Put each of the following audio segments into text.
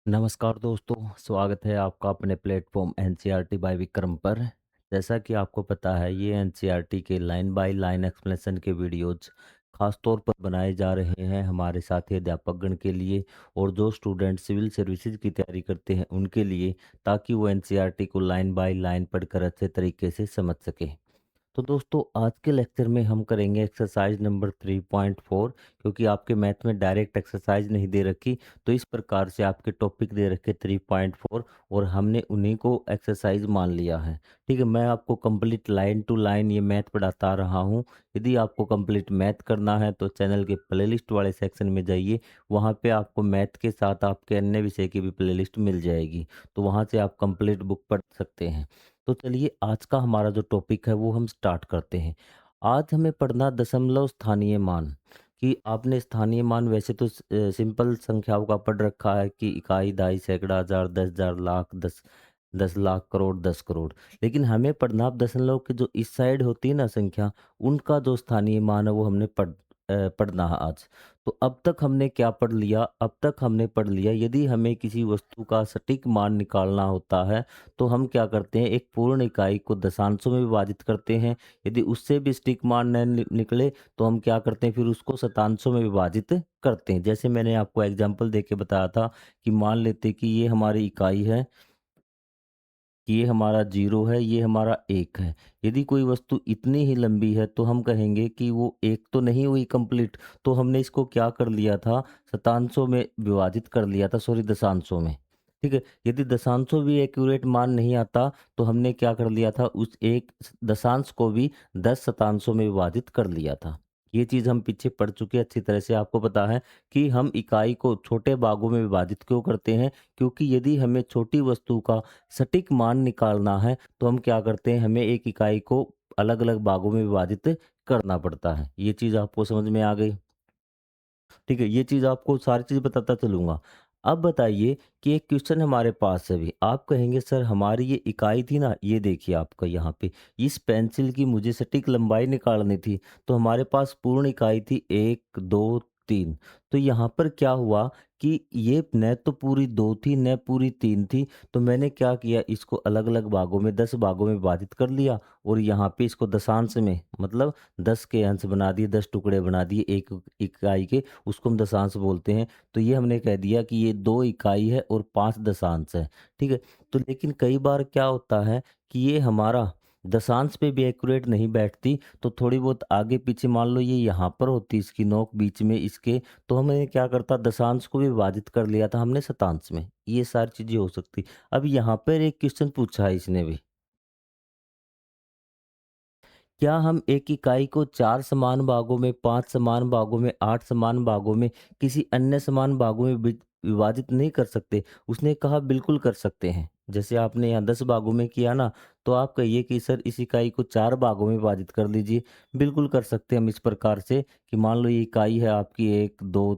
नमस्कार दोस्तों, स्वागत है आपका अपने प्लेटफॉर्म एनसीईआरटी बाय विक्रम पर। जैसा कि आपको पता है, ये एनसीईआरटी के लाइन बाय लाइन एक्सप्लेनेशन के वीडियोज़ खास तौर पर बनाए जा रहे हैं हमारे साथी अध्यापकगण के लिए और जो स्टूडेंट सिविल सर्विसेज की तैयारी करते हैं उनके लिए, ताकि वो एनसीईआरटी को लाइन बाय लाइन पढ़कर अच्छे तरीके से समझ सकें। तो दोस्तों, आज के लेक्चर में हम करेंगे एक्सरसाइज नंबर 3.4। क्योंकि आपके मैथ में डायरेक्ट एक्सरसाइज नहीं दे रखी, तो इस प्रकार से आपके टॉपिक दे रखे 3.4 और हमने उन्हीं को एक्सरसाइज मान लिया है। ठीक है, मैं आपको कंप्लीट लाइन टू लाइन ये मैथ पढ़ाता रहा हूँ। यदि आपको कंप्लीट मैथ करना है तो चैनल के प्लेलिस्ट वाले सेक्शन में जाइए। वहाँ पे आपको मैथ के साथ आपके अन्य विषय की भी प्लेलिस्ट मिल जाएगी, तो वहाँ से आप कंप्लीट बुक पढ़ सकते हैं। तो चलिए, आज का हमारा जो टॉपिक है वो हम स्टार्ट करते हैं। आज हमें पढ़ना दशमलव स्थानीय मान। कि आपने स्थानीय मान वैसे तो सिंपल संख्याओं का पढ़ रखा है कि इकाई, दहाई, सैकड़ा, हजार, 10,000, लाख, 10 लाख, करोड़, 10 करोड़। लेकिन हमें पढ़ना अब दशमलव के जो इस साइड होती है ना संख्या, उनका जो स्थानीय मान है वो हमने पढ़ना है आज। तो अब तक हमने क्या पढ़ लिया? अब तक हमने पढ़ लिया, यदि हमें किसी वस्तु का सटीक मान निकालना होता है तो हम क्या करते हैं, एक पूर्ण इकाई को दशांशों में विभाजित करते हैं। यदि उससे भी सटीक मान न निकले तो हम क्या करते हैं, फिर उसको शतांशों में विभाजित करते हैं। जैसे मैंने आपको एग्जांपल देके बताया था कि मान लेते कि ये हमारी इकाई है, कि ये हमारा 0 है, ये हमारा 1 है। यदि कोई वस्तु इतनी ही लंबी है तो हम कहेंगे कि वो 1 तो नहीं हुई कंप्लीट, तो हमने इसको क्या कर लिया था, शतांशों में विभाजित कर लिया था, सॉरी दशांशों में। ठीक है, यदि दशांशों भी एक्यूरेट मान नहीं आता तो हमने क्या कर लिया था, उस एक दशांश को भी 10 शतांशों में विभाजित कर लिया था। ये चीज़ हम पीछे पढ़ चुके हैं अच्छी तरह से, आपको पता है कि हम इकाई को छोटे भागों में विभाजित क्यों करते हैं। क्योंकि यदि हमें छोटी वस्तु का सटीक मान निकालना है तो हम क्या करते हैं, हमें एक इकाई को अलग अलग भागों में विभाजित करना पड़ता है। ये चीज़ आपको समझ में आ गई? ठीक है, ये चीज़ आपको सारी चीज़ बताता चलूँगा। अब बताइए कि एक क्वेश्चन हमारे पास है अभी। आप कहेंगे सर हमारी ये इकाई थी ना, ये देखिए आपका यहाँ पे, इस पेंसिल की मुझे सटीक लंबाई निकालनी थी। तो हमारे पास पूर्ण इकाई थी 1, 2, 3। तो यहाँ पर क्या हुआ कि ये न तो पूरी 2 थी, न पूरी 3 थी। तो मैंने क्या किया, इसको अलग-अलग भागों में 10 भागों में विभाजित कर लिया और यहाँ पे इसको दशांश में, मतलब 10 के अंश बना दिए, 10 टुकड़े बना दिए एक इकाई के, उसको हम दशांश बोलते हैं। तो ये हमने कह दिया कि ये 2 इकाई है और 5 दशांश है। ठीक है? तो लेकिन कई बार क्या होता है कि ये हमारा दशांश पे भी एक्यूरेट नहीं बैठती, तो थोड़ी बहुत आगे पीछे मान लो ये यहाँ पर होती इसकी नोक बीच में इसके, तो हमें क्या करता, दशांश को भी विभाजित कर लिया था हमने शतांश में। ये सारी चीज़ें हो सकती। अब यहाँ पर एक क्वेश्चन पूछा है इसने भी, क्या हम एक इकाई को 4 समान भागों में, 5 समान भागों में, 8 समान भागों में, किसी अन्य समान भागों में विभाजित नहीं कर सकते? उसने कहा बिल्कुल कर सकते हैं। जैसे आपने यहाँ 10 भागों में किया ना, तो आप कहिए कि सर इस इकाई को 4 भागों में विभाजित कर लीजिए। बिल्कुल कर सकते हैं हम इस प्रकार से कि मान लो ये इकाई है आपकी 1, 2,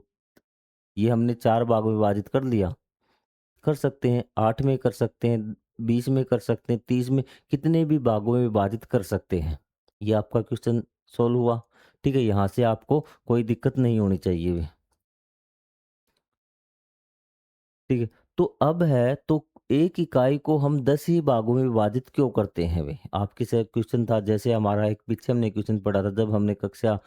ये हमने 4 भागों में विभाजित कर लिया। कर सकते हैं, 8 में कर सकते हैं, 20 में कर सकते हैं, 30 में, कितने भी भागों में विभाजित कर सकते हैं। ये आपका क्वेश्चन सॉल्व हुआ। ठीक है, यहाँ से आपको कोई दिक्कत नहीं होनी चाहिए। ठीक है, तो अब है तो एक इकाई को हम 10 ही भागों में विभाजित क्यों करते हैं वे? आपके से क्वेश्चन था, जैसे हमारा एक पीछे हमने क्वेश्चन पढ़ा था जब हमने कक्षा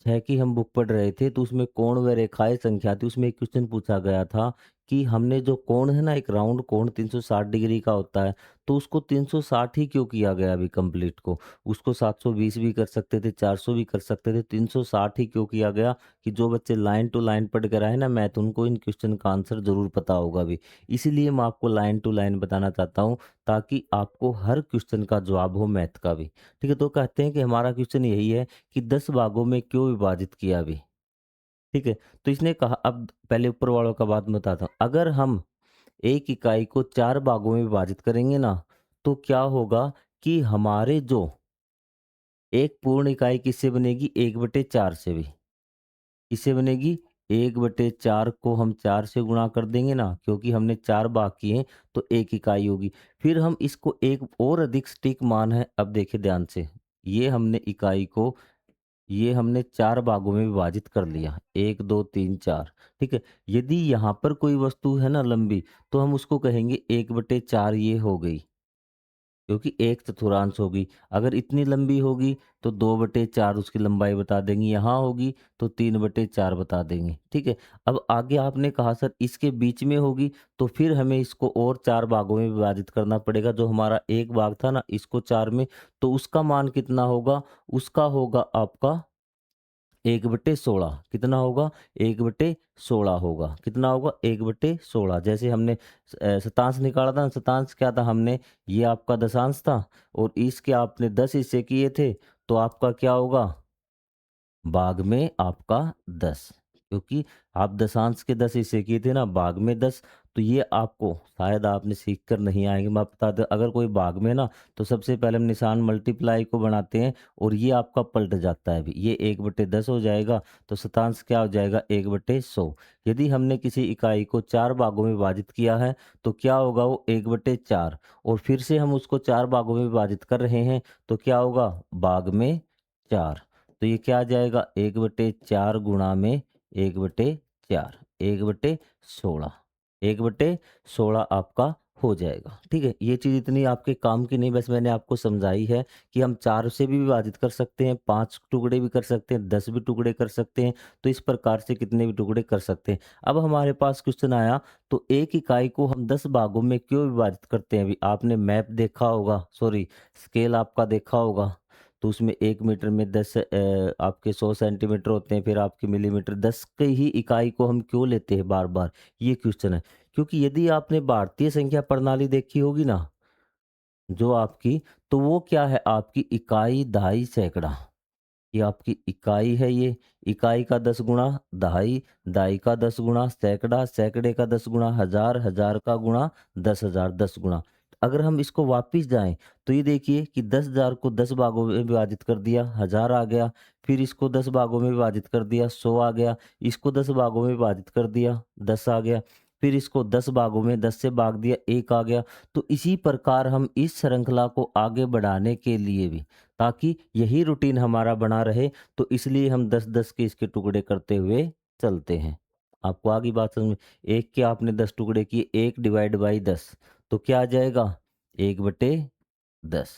6 की हम बुक पढ़ रहे थे, तो उसमें कोण व रेखाएँ संख्या थी, उसमें एक क्वेश्चन पूछा गया था कि हमने जो कोण है ना, एक राउंड कोण 360 डिग्री का होता है, तो उसको 360 ही क्यों किया गया अभी कंप्लीट को? उसको 720 भी कर सकते थे, 400 भी कर सकते थे, 360 ही क्यों किया गया? कि जो बच्चे लाइन टू लाइन पढ़ कर आए ना मैथ, उनको इन क्वेश्चन का आंसर ज़रूर पता होगा अभी। इसीलिए मैं आपको लाइन टू लाइन बताना चाहता हूँ, ताकि आपको हर क्वेश्चन का जवाब हो मैथ का भी। ठीक है, तो कहते हैं कि हमारा क्वेश्चन यही है कि 10 भागों में क्यों विभाजित किया अभी? ठीक है, तो इसने कहा, अब पहले ऊपर वालों का बात मैं बताता हूँ। अगर हम एक इकाई को 4 भागों में विभाजित करेंगे ना, तो क्या होगा कि हमारे जो एक पूर्ण इकाई किससे बनेगी? 1/4 से भी। किससे बनेगी? 1/4 को हम 4 से गुणा कर देंगे ना, क्योंकि हमने 4 भाग किए तो 1 इकाई होगी। फिर हम इसको एक और अधिक सटीक मान है, अब देखिए ध्यान से, ये हमने इकाई को ये हमने 4 भागों में विभाजित कर लिया। 1, 2, 3, 4, ठीक है? यदि यहाँ पर कोई वस्तु है ना लंबी, तो हम उसको कहेंगे 1/4 ये हो गई, क्योंकि 1 चतुर्थांश होगी। अगर इतनी लंबी होगी तो 2/4 उसकी लंबाई बता देंगे, यहाँ होगी तो 3/4 बता देंगे, ठीक है? अब आगे आपने कहा सर इसके बीच में होगी, तो फिर हमें इसको और 4 भागों में विभाजित करना पड़ेगा। जो हमारा 1 भाग था ना इसको 4 में, तो उसका मान कितना होगा? उसका होगा आपका 1/16। कितना होगा? 1/16 होगा। कितना होगा? 1/16। जैसे हमने शतांश निकाला था ना, शतांश क्या था? हमने ये आपका दशांश था और इसके आपने 10 हिस्से किए थे, तो आपका क्या होगा? भाग में आपका 10, क्योंकि आप दशांश के 10 हिस्से किए थे ना, भाग में 10। तो ये आपको शायद आपने सीख कर नहीं आएंगे, मैं बता दूं, अगर कोई भाग में ना, तो सबसे पहले हम निशान मल्टीप्लाई को बनाते हैं और ये आपका पलट जाता है। अभी ये 1/10 हो जाएगा, तो शतांश क्या हो जाएगा? 1/100। यदि हमने किसी इकाई को 4 भागों में विभाजित किया है, तो क्या होगा? वो 1/4। और फिर से हम उसको 4 भागों में विभाजित कर रहे हैं, तो क्या होगा? भाग में 4। तो ये क्या आ जाएगा? 1/4 गुणा में 1/4, 1/16, 1/16 आपका हो जाएगा, ठीक है? ये चीज़ इतनी आपके काम की नहीं, बस मैंने आपको समझाई है कि हम 4 से भी विभाजित कर सकते हैं, 5 टुकड़े भी कर सकते हैं, 10 भी टुकड़े कर सकते हैं, तो इस प्रकार से कितने भी टुकड़े कर सकते हैं। अब हमारे पास क्वेश्चन आया, तो एक इकाई को हम 10 भागों में क्यों विभाजित करते हैं? अभी आपने मैप देखा होगा, सॉरी, स्केल आपका देखा होगा, तो उसमें 1 मीटर में 10 आपके 100 सेंटीमीटर होते हैं, फिर आपके मिलीमीटर, 10 की ही इकाई को हम क्यों लेते हैं बार-बार? ये क्वेश्चन है। क्योंकि यदि आपने भारतीय संख्या प्रणाली देखी होगी ना, जो आपकी, तो वो क्या है? आपकी इकाई, दहाई, सैकड़ा। ये आपकी इकाई है ये। इकाई का 10 गुणा दहाई, दहाई का 10 गुणा सैकड़ा, सैकड़े का 10 गुणा हज़ार, हज़ार का गुणा 10,000, 10 गुणा। अगर हम इसको वापिस जाएँ, तो ये देखिए कि 10,000 को 10 भागों में विभाजित कर दिया, 1000 आ गया। फिर इसको 10 भागों में विभाजित कर दिया, 100 आ गया। इसको 10 भागों में विभाजित कर दिया, 10 आ गया। फिर इसको 10 भागों में 10 से भाग दिया, 1 आ गया। तो इसी प्रकार हम इस श्रृंखला को आगे बढ़ाने के लिए भी, ताकि यही रूटीन हमारा बना रहे, तो इसलिए हम 10-10 के इसके टुकड़े करते हुए चलते हैं। आपको आ गई बात समझ में? 1 के आपने 10 टुकड़े किए, 1 डिवाइड बाई 10, तो क्या आ जाएगा? 1/10।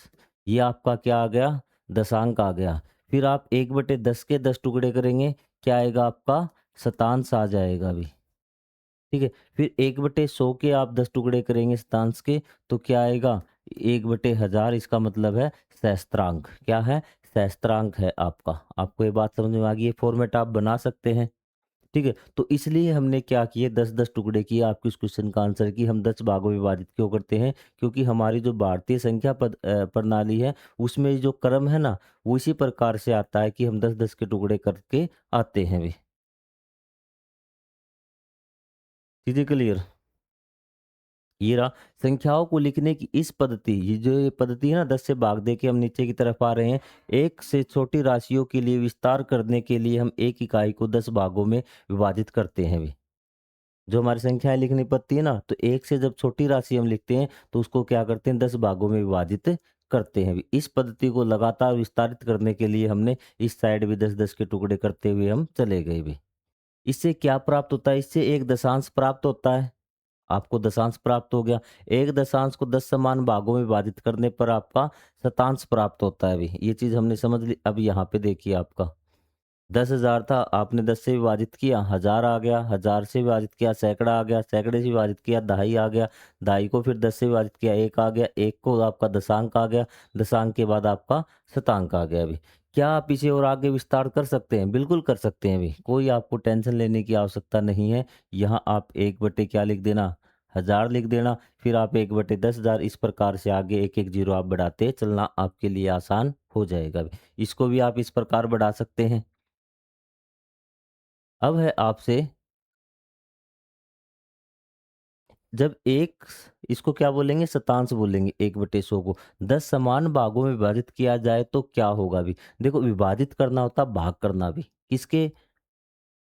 ये आपका क्या आ गया? दशांक आ गया। फिर आप 1/10 के 10 टुकड़े करेंगे, क्या आएगा आपका? शतांश आ जाएगा अभी। ठीक है? फिर 1/100 के आप 10 टुकड़े करेंगे शतांश के, तो क्या आएगा? 1/1000, इसका मतलब है सहस्त्रांक। क्या है? सहस्त्रांक है आपका। आपको ये बात समझ में आ गई? ये फॉर्मेट आप बना सकते हैं, ठीक है? तो इसलिए हमने क्या किए, 10-10 टुकड़े किए आपके इस क्वेश्चन का आंसर कि हम 10 भागों में विभाजित क्यों करते हैं? क्योंकि हमारी जो भारतीय संख्या प्रणाली है, उसमें जो क्रम है ना, वो इसी प्रकार से आता है कि हम 10-10 के टुकड़े करके आते हैं वे। चीज़ें क्लियर? ये रहा संख्याओं को लिखने की इस पद्धति, ये जो ये पद्धति है ना, 10 से भाग दे के हम नीचे की तरफ आ रहे हैं। एक से छोटी राशियों के लिए विस्तार करने के लिए हम एक इकाई को 10 भागों में विभाजित करते हैं भी। जो हमारी संख्याएं लिखनी पड़ती है ना, तो एक से जब छोटी राशि हम लिखते हैं, तो उसको क्या करते हैं? 10 भागों में विभाजित करते हैं भी। इस पद्धति को लगातार विस्तारित करने के लिए हमने इस साइड भी 10-10 के टुकड़े करते हुए हम चले गए भी। इससे क्या प्राप्त होता है? इससे एक दशांश प्राप्त होता है। आपको दशांश प्राप्त हो गया। एक दशांश को 10 समान भागों में विभाजित करने पर आपका शतांश प्राप्त होता है अभी। ये चीज़ हमने समझ ली। अब यहाँ पे देखिए आपका 10,000 था, आपने 10 से विभाजित किया, 1000 आ गया, 1000 से विभाजित किया, सैकड़ा आ गया, सैकड़े से विभाजित किया, दहाई आ गया, दहाई को फिर 10 से विभाजित किया, 1 आ गया, 1 को आपका दशांक आ गया, दशांक के बाद आपका शतांक आ गया अभी। क्या आप इसे और आगे विस्तार कर सकते हैं? बिल्कुल कर सकते हैं अभी, कोई आपको टेंशन लेने की आवश्यकता नहीं है। यहाँ आप 1 बटे क्या लिख देना? 1000 लिख देना, फिर आप 1/10,000, इस प्रकार से आगे एक-एक जीरो आप बढ़ाते चलना, आपके लिए आसान हो जाएगा अभी। इसको भी आप इस प्रकार बढ़ा सकते हैं। अब है आपसे, जब एक इसको क्या बोलेंगे? शतांश बोलेंगे 1/100 को 10 समान भागों में विभाजित किया जाए तो क्या होगा अभी? देखो, विभाजित करना होता है भाग करना भी। किसके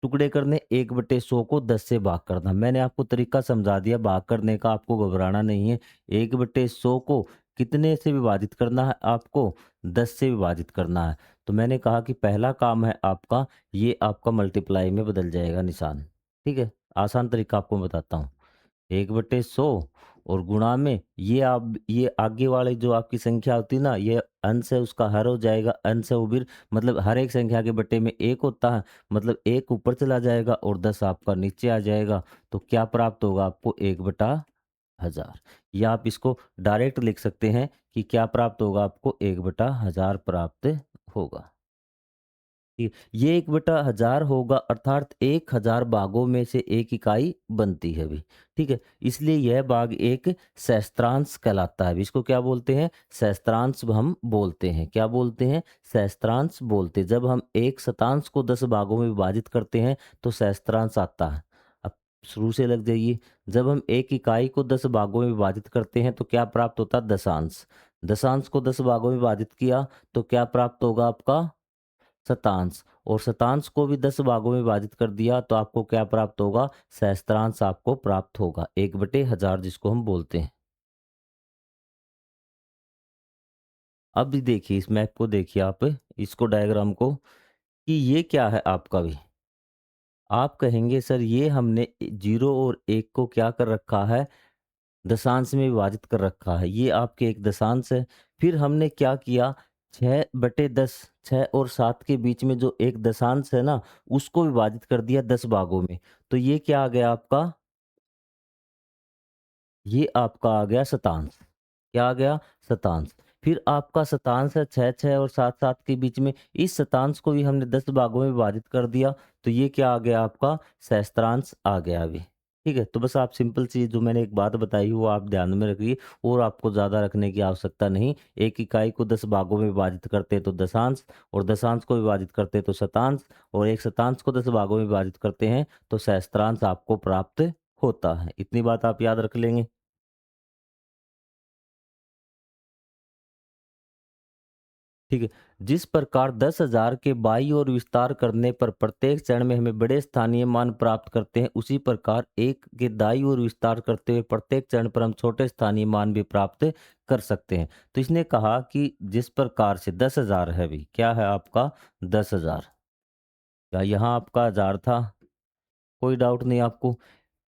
टुकड़े करने? 1/100 को 10 से भाग करना। मैंने आपको तरीका समझा दिया भाग करने का, आपको घबराना नहीं है। 1/100 को कितने से विभाजित करना है आपको? 10 से विभाजित करना है। तो मैंने कहा कि पहला काम है आपका, ये आपका मल्टीप्लाई में बदल जाएगा निशान। ठीक है? आसान तरीका आपको मैं बताता हूँ। 1/100 और गुणा में ये आप ये आगे वाले जो आपकी संख्या होती है ना, ये अंश है उसका हर हो जाएगा, अंश है उबिर, मतलब हर एक संख्या के बट्टे में 1 होता है, मतलब 1 ऊपर चला जाएगा और 10 आपका नीचे आ जाएगा। तो क्या प्राप्त होगा आपको? 1/1000। या आप इसको डायरेक्ट लिख सकते हैं कि क्या प्राप्त होगा आपको? 1/1000 प्राप्त होगा। ये 1/1000 होगा, अर्थात 1000 भागों में से एक इकाई बनती है अभी। ठीक है? इसलिए यह भाग एक सहस्त्रांश कहलाता है। अभी इसको क्या बोलते हैं? सहस्त्रांश हम बोलते हैं। क्या बोलते हैं? सहस्त्रांश बोलते हैं। जब हम एक शतांश को 10 भागों में विभाजित करते हैं तो सहस्त्रांश आता है। अब शुरू से लग जाइए। जब हम एक इकाई को 10 भागों में विभाजित करते हैं तो क्या प्राप्त होता है? दशांश। दशांश को 10 भागों में विभाजित किया तो क्या प्राप्त होगा आपका? शतांश। और शतांश को भी 10 भागों में विभाजित कर दिया तो आपको क्या प्राप्त होगा? सहस्त्रांश आपको प्राप्त होगा, 1/1000 जिसको हम बोलते हैं। अब भी देखिए इस मैप को, देखिए आप इसको, डायग्राम को, कि ये क्या है आपका भी? आप कहेंगे सर ये हमने 0 और 1 को क्या कर रखा है? दशांश में विभाजित कर रखा है। ये आपके एक दशांश है। फिर हमने क्या किया? 6/10, 6 और 7 के बीच में जो एक दशांश है ना, उसको विभाजित कर दिया 10 भागों में। तो ये क्या आ गया आपका? ये आपका आ गया शतांश। क्या आ गया? शतांश। फिर आपका शतांश है 6, 6 और 7, 7 के बीच में। इस शतांश को भी हमने 10 भागों में विभाजित कर दिया। तो ये क्या आ गया आपका? सहस्त्रांश आ गया अभी। ठीक है? तो बस आप सिंपल सी जो मैंने एक बात बताई वो आप ध्यान में रखिए, और आपको ज़्यादा रखने की आवश्यकता नहीं। एक इकाई को 10 भागों में विभाजित करते हैं तो दशांश, और दशांश को विभाजित करते हैं तो शतांश, और एक शतांश को 10 भागों में विभाजित करते हैं तो सहस्त्रांश आपको प्राप्त होता है। इतनी बात आप याद रख लेंगे। ठीक है। जिस प्रकार 10,000 के बाईं ओर विस्तार करने पर प्रत्येक चरण में हमें बड़े स्थानीय मान प्राप्त करते हैं, उसी प्रकार एक के दाईं ओर विस्तार करते हुए प्रत्येक चरण पर हम छोटे स्थानीय मान भी प्राप्त कर सकते हैं। तो इसने कहा कि जिस प्रकार से 10,000 है अभी, क्या है आपका? 10,000। क्या यहाँ आपका 1000 था? कोई डाउट नहीं आपको?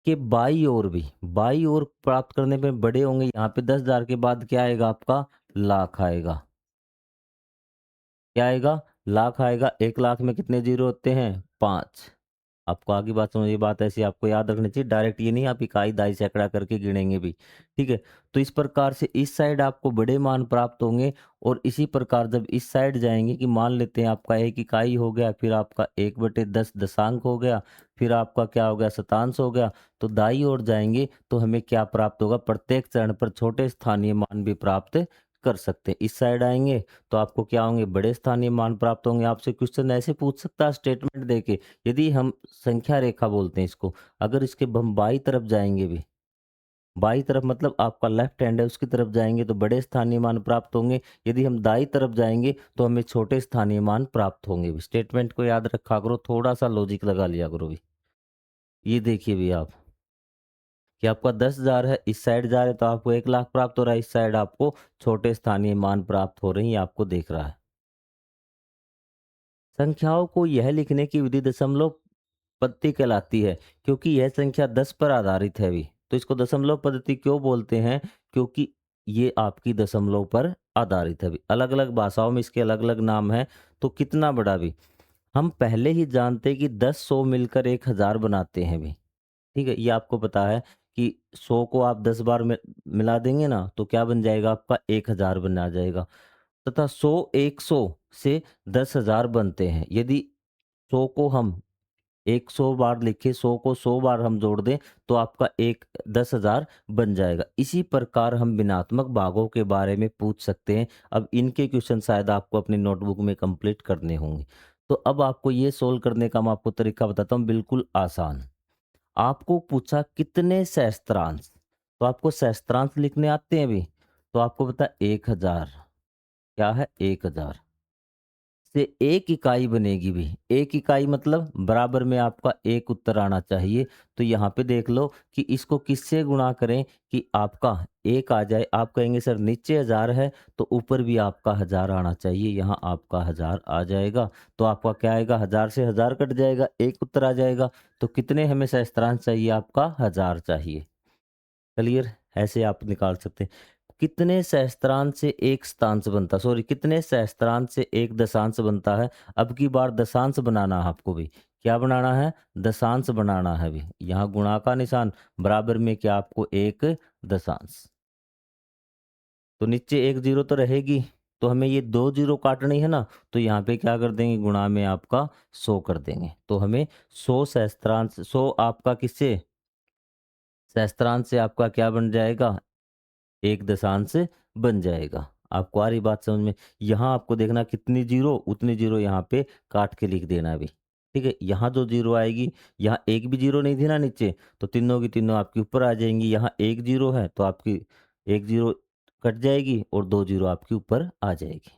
कि बाईं ओर भी, बाईं ओर प्राप्त करने में बड़े होंगे, यहाँ पे 10,000 के बाद क्या आएगा आपका? लाख आएगा। क्या आएगा? लाख आएगा। 1 लाख में कितने जीरो होते हैं? 5। आपको आगे बात समझ, ये बात ऐसी आपको याद रखनी चाहिए। डायरेक्ट ये नहीं आप इकाई, दाई, सैकड़ा करके गिनेंगे भी। ठीक है? तो इस प्रकार से इस साइड आपको बड़े मान प्राप्त होंगे, और इसी प्रकार जब इस साइड जाएँगे, कि मान लेते हैं आपका 1 इकाई हो गया, फिर आपका 1/10 दशांक हो गया, फिर आपका क्या हो गया? शतांश हो गया। तो दाईं ओर जाएँगे तो हमें क्या प्राप्त होगा? प्रत्येक चरण पर छोटे स्थानीय मान भी प्राप्त कर सकते हैं। इस साइड आएँगे तो आपको क्या होंगे? बड़े स्थानीय मान प्राप्त होंगे। आपसे क्वेश्चन ऐसे पूछ सकता है स्टेटमेंट देके, यदि हम संख्या रेखा बोलते हैं इसको, अगर इसके हम बाईं तरफ जाएँगे भी, बाईं तरफ मतलब आपका लेफ्ट हैंड है उसकी तरफ जाएँगे तो बड़े स्थानीय मान प्राप्त होंगे। यदि हम दाईं तरफ जाएँगे तो हमें छोटे स्थानीय मान प्राप्त होंगे भी। स्टेटमेंट को याद रखा करो, थोड़ा-सा लॉजिक लगा लिया करो भी। ये देखिए भी आप, कि आपका 10,000 है, इस साइड जा रहे हैं तो आपको 1 लाख प्राप्त हो रहा है, इस साइड आपको छोटे स्थानीय मान प्राप्त हो रहे हैं, ये आपको देख रहा है। संख्याओं को यह लिखने की विधि दशमलव पद्धति कहलाती है, क्योंकि यह संख्या 10 पर आधारित है भी। तो इसको दशमलव पद्धति क्यों बोलते हैं? क्योंकि ये आपकी दशमलव पर आधारित है भी। अलग-अलग भाषाओं में इसके अलग-अलग नाम हैं। तो कितना बड़ा भी, हम पहले ही जानते हैं कि 10 100 मिलकर 1000 बनाते हैं भी। ठीक है? ये आपको पता है कि 100 को आप 10 बार में मिला देंगे ना तो क्या बन जाएगा आपका? 1000 बन जाएगा। तथा 100 100 से 10,000 बनते हैं। यदि 100 को हम 100 बार लिखें, 100 को 100 बार हम जोड़ दें तो आपका एक 10,000 बन जाएगा। इसी प्रकार हम भिन्नात्मक भागों के बारे में पूछ सकते हैं। अब इनके क्वेश्चन शायद आपको अपनी नोटबुक में कंप्लीट करने होंगे। तो अब आपको ये सोल्व करने का मैं आपको तरीका बताता हूँ, बिल्कुल आसान। आपको पूछा कितने सहस्त्रांश, तो आपको सहस्त्रांश लिखने आते हैं अभी? तो आपको पता है 1000। क्या है? 1000। से 1 इकाई बनेगी भी। 1 इकाई मतलब बराबर में आपका 1 उत्तर आना चाहिए। तो यहाँ पे देख लो कि इसको किससे गुणा करें कि आपका 1 आ जाए। आप कहेंगे सर नीचे 1000 है तो ऊपर भी आपका 1000 आना चाहिए। यहाँ आपका 1000 आ जाएगा। तो आपका क्या आएगा, 1000 से 1000 कट जाएगा, 1 उत्तर आ जाएगा। तो कितने हमें सहस्त्रांश चाहिए, आपका 1000 चाहिए। क्लियर? ऐसे आप निकाल सकते हैं। कितने सहस्त्रांश से एक शतांश बनता, सॉरी कितने सहस्त्रांश से एक दशांश बनता है। अब की बार दशांश बनाना है आपको भी। क्या बनाना है, दशांश बनाना है भी। यहाँ गुणा का निशान बराबर में क्या, आपको एक दशांश। तो नीचे एक जीरो तो रहेगी, तो हमें ये दो जीरो काटनी है ना। तो यहाँ पे क्या कर देंगे, गुणा में आपका 100 कर देंगे। तो हमें 100 सहस्त्रांश, 100 आपका किससे, सहस्त्रांश से आपका क्या बन जाएगा, एक दशांश बन जाएगा। आपको आ रही बात समझ में? यहाँ आपको देखना कितनी जीरो, उतनी जीरो यहाँ पे काट के लिख देना अभी। ठीक है, यहाँ जो जीरो आएगी, यहाँ एक भी जीरो नहीं थी ना नीचे, तो तीनों की तीनों आपकी ऊपर आ जाएंगी। यहाँ एक जीरो है तो आपकी एक जीरो कट जाएगी और दो जीरो आपकी ऊपर आ जाएगी।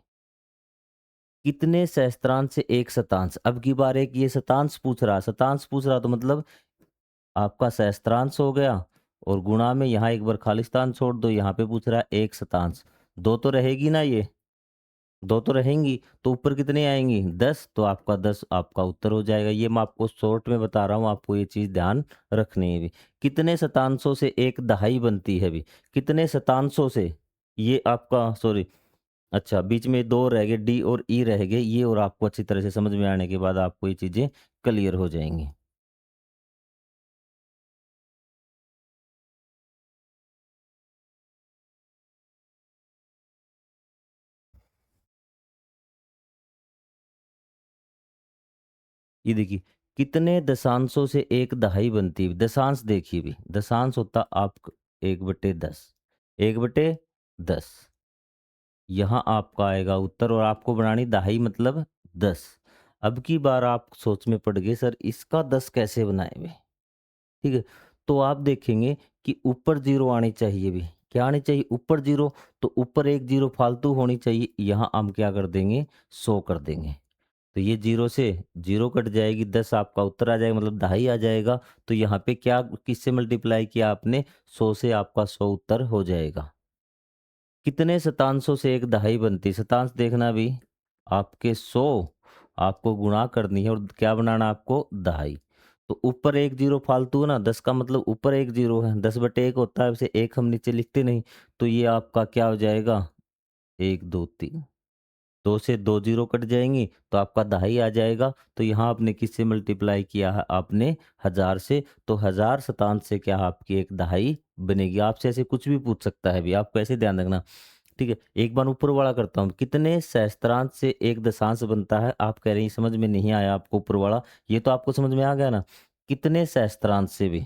कितने सहस्त्रांश से एक शतांश, अब की बार एक ये शतांश पूछ रहा, शतांश पूछ रहा तो मतलब आपका सहस्त्रांश हो गया और गुणा में यहाँ एक बार खाली स्थान छोड़ दो, यहाँ पे पूछ रहा है एक शतांश। दो तो रहेगी ना, ये दो तो रहेंगी, तो ऊपर कितने आएंगी, 10। तो आपका 10 आपका उत्तर हो जाएगा। ये मैं आपको शॉर्ट में बता रहा हूँ, आपको ये चीज ध्यान रखनी है भी। कितने शतांशों से एक दहाई बनती है भी, कितने शतांशों से, ये आपका सॉरी, अच्छा बीच में दो रह गए, डी और ई रह गए, ये और आपको अच्छी तरह से समझ में आने के बाद आपको ये चीजें क्लियर हो जाएंगी। ये देखिए, कितने दशांशों से एक दहाई बनती है। दशांश देखिए भी, दशांश होता आप 1/10, 1/10। यहाँ आपका आएगा उत्तर और आपको बनानी दहाई मतलब 10। अब की बार आप सोच में पड़ गए सर इसका 10 कैसे बनाए, ठीक है। तो आप देखेंगे कि ऊपर जीरो आनी चाहिए भी, क्या आनी चाहिए, ऊपर जीरो। तो ऊपर एक जीरो फालतू होनी चाहिए, यहाँ हम क्या कर देंगे, 100 कर देंगे। तो ये जीरो से जीरो कट जाएगी, 10 आपका उत्तर आ जाएगा, मतलब दहाई आ जाएगा। तो यहाँ पे क्या किससे मल्टीप्लाई किया आपने, 100 से, आपका 100 उत्तर हो जाएगा। कितने शतांशों से एक दहाई बनती, शतांश देखना भी, आपके 100 आपको गुणा करनी है और क्या बनाना आपको, दहाई। तो ऊपर एक जीरो फालतू है ना, 10 का मतलब ऊपर एक जीरो है, 10/1 होता है, वैसे एक हम नीचे लिखते नहीं। तो ये आपका क्या हो जाएगा, 1 2 3, 2 से 2 जीरो कट जाएंगी तो आपका दहाई आ जाएगा। तो यहाँ आपने किससे मल्टीप्लाई किया है, आपने 1000 से। तो 1000 शतांश से क्या आपकी एक दहाई बनेगी। आपसे ऐसे कुछ भी पूछ सकता है भी, आपको ऐसे ध्यान रखना। ठीक है, एक बार ऊपर वाला करता हूँ, कितने सहस्त्रांश से एक दशांश बनता है। आप कह रहे हैं समझ में नहीं आया आपको ऊपर वाला, ये तो आपको समझ में आ गया ना। कितने सहस्त्रांश से भी,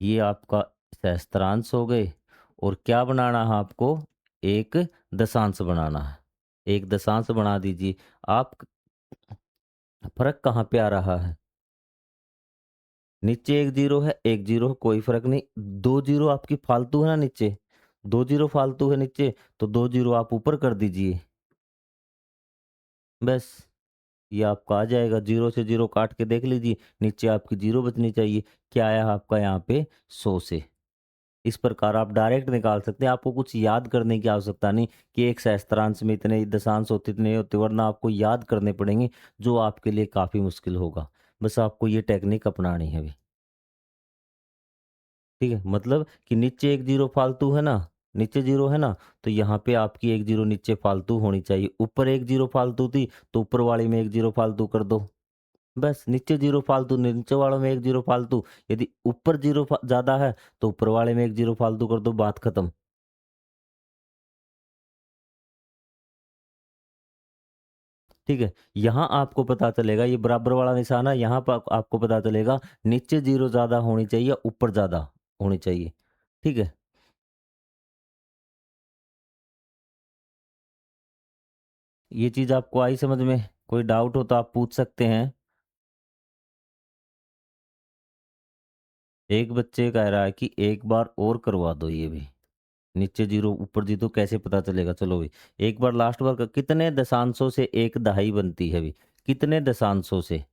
ये आपका सहस्त्रांश हो गए और क्या बनाना है आपको, एक दशांश बनाना है। एक दशांश बना दीजिए आप। फर्क कहाँ पे आ रहा है, नीचे एक जीरो है, एक जीरो, कोई फर्क नहीं। दो जीरो आपकी फालतू है ना नीचे, दो जीरो फालतू है नीचे, तो दो जीरो आप ऊपर कर दीजिए बस। ये आपका आ जाएगा, जीरो से जीरो काट के देख लीजिए, नीचे आपकी जीरो बचनी चाहिए। क्या आया आपका यहाँ पे, 100 से। इस प्रकार आप डायरेक्ट निकाल सकते हैं, आपको कुछ याद करने की आवश्यकता नहीं कि एक सहस्त्रांश में इतने दशांश होते, इतने होते, वरना आपको याद करने पड़ेंगे जो आपके लिए काफ़ी मुश्किल होगा। बस आपको ये टेक्निक अपनानी है अभी। ठीक है, मतलब कि नीचे एक जीरो फालतू है ना, नीचे जीरो है ना, तो यहाँ पे आपकी एक जीरो नीचे फालतू होनी चाहिए। ऊपर एक जीरो फालतू थी तो ऊपर वाली में एक जीरो फालतू कर दो बस। नीचे जीरो फालतू, नीचे वालों में एक जीरो फालतू। यदि ऊपर जीरो ज्यादा है तो ऊपर वाले में एक जीरो फालतू कर दो, बात खत्म। ठीक है, यहाँ आपको पता चलेगा, ये बराबर वाला निशान है, यहाँ पर आपको पता चलेगा नीचे जीरो ज्यादा होनी चाहिए, ऊपर ज्यादा होनी चाहिए। ठीक है, ये चीज आपको आई समझ में? कोई डाउट हो तो आप पूछ सकते हैं। एक बच्चे कह रहा है कि एक बार और करवा दो ये भी। नीचे जीरो ऊपर जीरो कैसे पता चलेगा? चलो भाई एक बार लास्ट बार कितने दशांशों से एक दहाई बनती है भाई? कितने दशांशों से?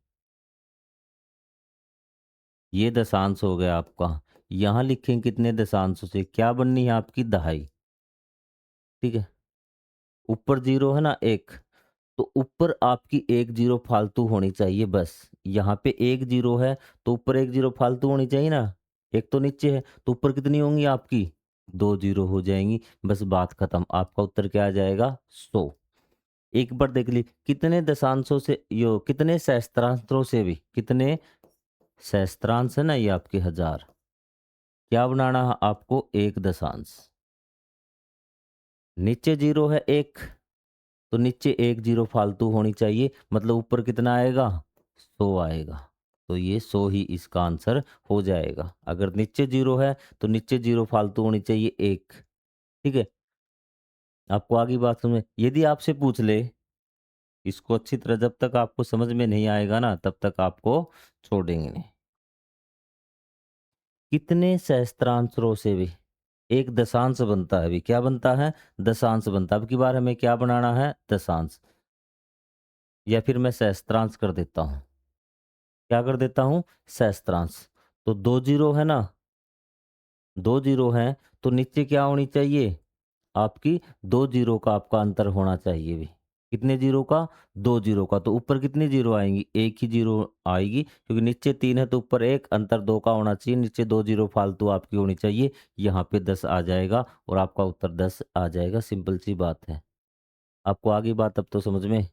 ये दशांश हो गया आपका। यहाँ लिखें कितने दशांशों से क्या बननी है आपकी? दहाई। ठीक है। ऊपर जीरो है ना एक, तो ऊपर आपकी एक जीरो फालतू होनी चाहिए बस। यहाँ पे एक जीरो है तो ऊपर एक जीरो फालतू होनी चाहिए ना। एक तो नीचे है तो ऊपर कितनी होंगी आपकी? दो जीरो हो जाएंगी। बस बात खत्म। आपका उत्तर क्या आ जाएगा? 100। एक बार देख ली कितने दशांशों से यो कितने सहस्त्रांशों से भी कितने सहस्त्रांश है ना ये आपके 1000। क्या बनाना है आपको? एक दशांश। नीचे जीरो है एक, तो नीचे एक जीरो फालतू होनी चाहिए, मतलब ऊपर कितना आएगा? 100 आएगा। तो ये 100 ही इसका आंसर हो जाएगा। अगर नीचे जीरो है तो नीचे जीरो फालतू होनी चाहिए एक। ठीक है। आपको आगे बात समझ यदि आपसे पूछ ले इसको अच्छी तरह, जब तक आपको समझ में नहीं आएगा ना तब तक आपको छोड़ेंगे नहीं। कितने सहस्त्रांशों से भी एक दशांश बनता है? भी क्या बनता है? दशांश बनता है। अब की बार हमें क्या बनाना है? दशांश। या फिर मैं सहस्त्रांश कर देता हूँ। क्या कर देता हूँ? सहस्त्रांश। तो दो जीरो है ना, दो जीरो है तो नीचे क्या होनी चाहिए आपकी? दो जीरो का आपका अंतर होना चाहिए भी। कितने जीरो का? दो जीरो का। तो ऊपर कितनी जीरो आएंगी? एक ही जीरो आएगी, क्योंकि नीचे तीन है तो ऊपर एक, अंतर दो का होना चाहिए। नीचे दो जीरो फालतू आपकी होनी चाहिए। यहाँ पे 10 आ जाएगा और आपका उत्तर 10 आ जाएगा। सिंपल सी बात है। आपको आगे बात अब तो समझ में।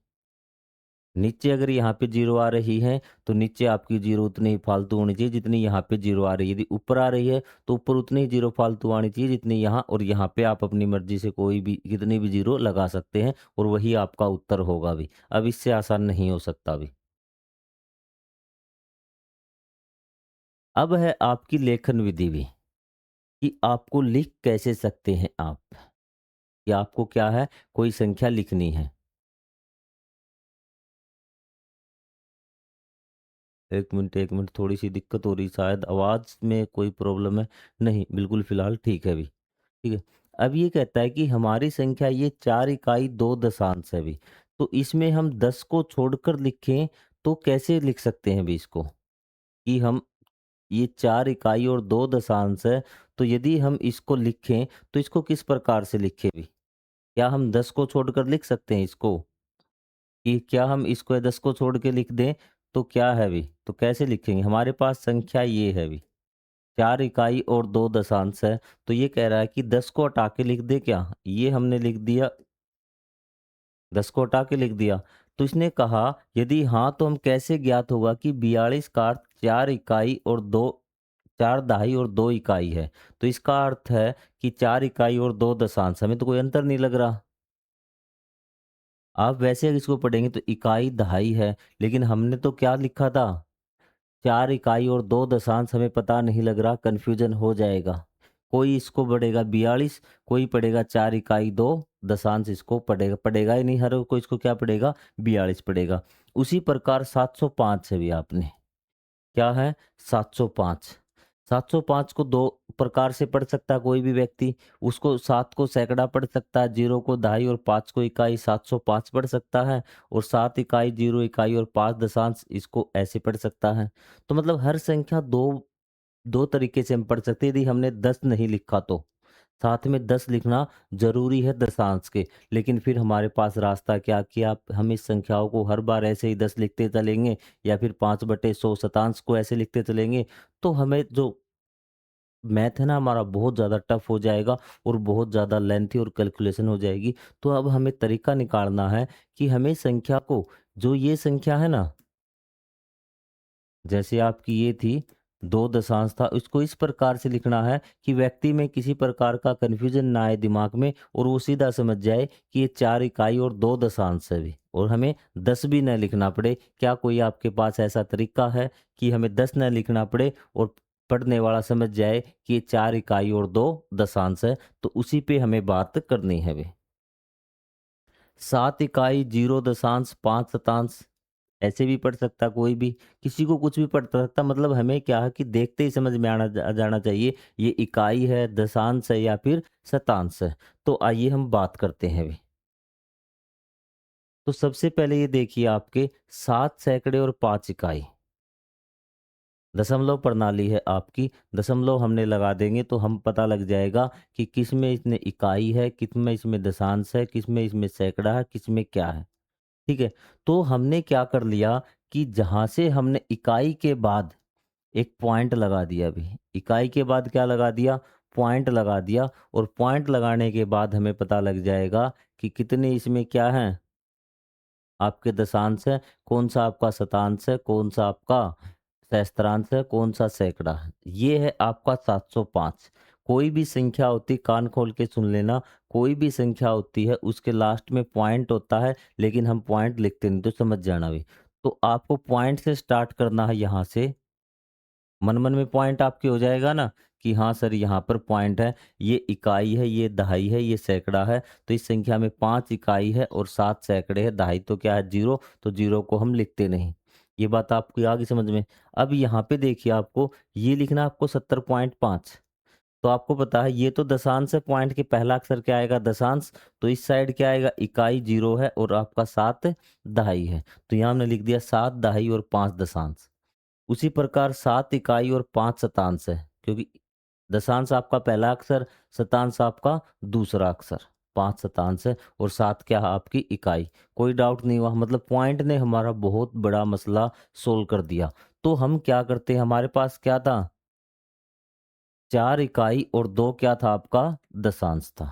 नीचे अगर यहाँ पे जीरो आ रही है तो नीचे आपकी जीरो उतनी ही फालतू होनी चाहिए जितनी यहाँ पे जीरो आ रही है। यदि ऊपर आ रही है तो ऊपर उतनी ही जीरो फालतू आनी चाहिए जितनी यहाँ, और यहाँ पे आप अपनी मर्जी से कोई भी कितनी भी जीरो लगा सकते हैं और वही आपका उत्तर होगा भी। अब इससे आसान नहीं हो सकता भी। अब है आपकी लेखन विधि भी, कि आपको लिख कैसे सकते हैं आप, कि आपको क्या है, कोई संख्या लिखनी है। एक मिनट थोड़ी सी दिक्कत हो रही, शायद आवाज़ में कोई प्रॉब्लम है। नहीं बिल्कुल फिलहाल ठीक है अभी। ठीक है। अब ये कहता है कि हमारी संख्या ये 4 इकाई 2 दशांश है अभी, तो इसमें हम 10 को छोड़कर लिखें तो कैसे लिख सकते हैं अभी इसको? कि हम ये 4 इकाई और 2 दशांश है, तो यदि हम इसको लिखें तो इसको किस प्रकार से लिखें अभी? क्या हम 10 को छोड़कर लिख सकते हैं इसको? कि क्या हम इसको 10 को छोड़ के लिख दें तो क्या है अभी? तो कैसे लिखेंगे? हमारे पास संख्या ये है अभी, 4 इकाई और 2 दशांश है, तो ये कह रहा है कि 10 को हटा के लिख दे क्या? ये हमने लिख दिया, 10 को हटा के लिख दिया। तो इसने कहा यदि हाँ तो हम कैसे ज्ञात होगा कि 42 का अर्थ 4 इकाई और 2, 4 दहाई और 2 इकाई है। तो इसका अर्थ है कि 4 इकाई और 2 दशांश, हमें तो कोई अंतर नहीं लग रहा। आप वैसे अगर इसको पढ़ेंगे तो इकाई दहाई है, लेकिन हमने तो क्या लिखा था? 4 इकाई और 2 दशांश, हमें पता नहीं लग रहा, कन्फ्यूजन हो जाएगा। कोई इसको पढ़ेगा 42, कोई पढ़ेगा 4 इकाई 2 दशांश, इसको पढ़ेगा पढ़ेगा ही नहीं, हर कोई इसको क्या पढ़ेगा? 42 पढ़ेगा। उसी प्रकार 705 है भी आपने, क्या है? 705। 705 को दो प्रकार से पढ़ सकता है कोई भी व्यक्ति। उसको 7 को सैकड़ा पढ़ सकता है, 0 को दहाई और 5 को इकाई, 705 पढ़ सकता है। और 7 इकाई, 0 इकाई और 5 दशांश, इसको ऐसे पढ़ सकता है। तो मतलब हर संख्या दो दो तरीके से हम पढ़ सकते हैं। यदि हमने 10 नहीं लिखा तो साथ में 10 लिखना जरूरी है दशांश के। लेकिन फिर हमारे पास रास्ता क्या, कि आप हम इस संख्याओं को हर बार ऐसे ही 10 लिखते चलेंगे, या फिर 5/100 शतांश को ऐसे लिखते चलेंगे, तो हमें जो मैथ है ना हमारा बहुत ज़्यादा टफ हो जाएगा और बहुत ज़्यादा लेंथी और कैलकुलेशन हो जाएगी। तो अब हमें तरीका निकालना है कि हमें संख्या को, जो ये संख्या है ना, जैसे आपकी ये थी, 2 दशांश था, इसको इस प्रकार से लिखना है कि व्यक्ति में किसी प्रकार का कन्फ्यूजन ना आए दिमाग में, और वो सीधा समझ जाए कि ये 4 इकाई और 2 दशांश है भी, और हमें 10 भी न लिखना पड़े। क्या कोई आपके पास ऐसा तरीका है कि हमें 10 न लिखना पड़े और पढ़ने वाला समझ जाए कि ये 4 इकाई और 2 दशांश है? तो उसी पे हमें बात करनी है भी। 7 इकाई 0 दशांश 5 शतांश, ऐसे भी पढ़ सकता कोई भी, किसी को कुछ भी पढ़ सकता, मतलब हमें क्या है कि देखते ही समझ में जाना चाहिए ये इकाई है, दशांश है या फिर शतांश है। तो आइए हम बात करते हैं अभी। तो सबसे पहले ये देखिए आपके 7 सैकड़े और 5 इकाई। दशमलव प्रणाली है आपकी, दशमलव हमने लगा देंगे तो हम पता लग जाएगा कि किस में इसमें इकाई है, किस में इसमें दशांश है, किस में इसमें सैकड़ा है, किस में क्या है। ठीक है? तो हमने क्या कर लिया कि जहाँ से हमने इकाई के बाद एक पॉइंट लगा दिया अभी। इकाई के बाद क्या लगा दिया? पॉइंट लगा दिया, और पॉइंट लगाने के बाद हमें पता लग जाएगा कि कितने इसमें क्या हैं, आपके दशांश है, कौन-सा आपका शतांश है, कौन-सा आपका सहस्त्रांश है, कौन-सा सैकड़ा है। ये है आपका 705। कोई भी संख्या होती, कान खोल के सुन लेना, कोई भी संख्या होती है उसके लास्ट में पॉइंट होता है, लेकिन हम पॉइंट लिखते नहीं, तो समझ जाना अभी। तो आपको पॉइंट से स्टार्ट करना है यहाँ से, मन-मन में पॉइंट आपके हो जाएगा ना कि हाँ सर यहाँ पर पॉइंट है, ये इकाई है, ये दहाई है, ये सैकड़ा है। तो इस संख्या में 5 इकाई है और 7 सैकड़े हैं, दहाई तो क्या है 0, तो 0 को हम लिखते नहीं। ये बात आपकी आ गई समझ में? अब यहाँ पे देखिए आपको ये लिखना है आपको 70.5। तो आपको पता है ये तो दशांश है, पॉइंट के पहला अक्षर क्या आएगा? दशांश। तो इस साइड क्या आएगा? इकाई 0 है और आपका 7 दहाई है। तो यहाँ हमने लिख दिया 7 दहाई और 5 दशांश। उसी प्रकार 7 इकाई और 5 शतांश है, क्योंकि दशांश आपका पहला अक्षर, शतांश आपका दूसरा अक्षर। 5 शतांश है और 7 क्या है आपकी इकाई। कोई डाउट नहीं हुआ, मतलब पॉइंट ने हमारा बहुत बड़ा मसला सोल्व कर दिया। तो हम क्या करते हैं, हमारे पास क्या था? 4 इकाई और 2 क्या था आपका? दशांश था।